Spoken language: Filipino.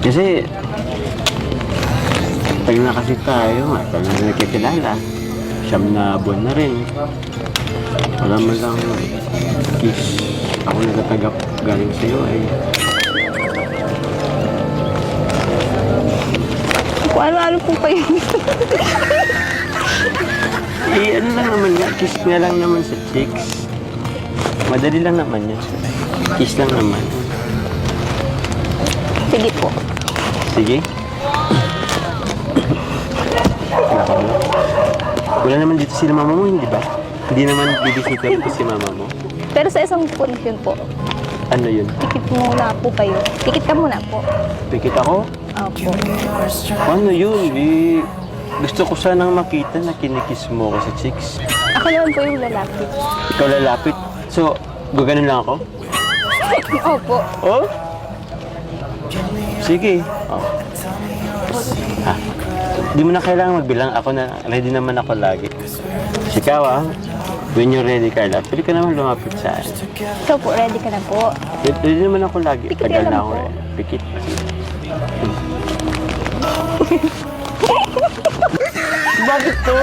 Kasi, tagal na kasi tayo nga, tagal na nagkikilala. Siyam na buwan na rin. Wala man lang kiss. Ako nagtatagap galing sa'yo ay. Kung ano-ano po pa yun. Eh, ano lang naman nga, kiss nga lang naman sa chicks. Madali lang naman yun. Kiss lang naman. Sige po. Sige. Nakabla. Wala naman dito sila mama mo, hindi ba? Hindi naman bibisita dito si mama mo. Pero sa isang condition po, Ano yun? tikit muna po kayo. Tikit ka muna po. Pikit ako? Opo. Ano yun? Eh, gusto ko sanang makita na kinikiss mo ako sa chicks. Ako naman po yung lalaki. Ikaw lalapit. So, gaganon lang ako? Opo. Oh? Sige. Oh. Ha? Di mo na kailangan magbilang. Ako na, ready naman ako lagi. Ikaw when you're ready, Carla, pwede ka naman lumapit sa akin. Ikaw po, ready ka na po. Ready naman ako lagi. Pikit Tagal ka na lang ako po. Pikit. Bakit to?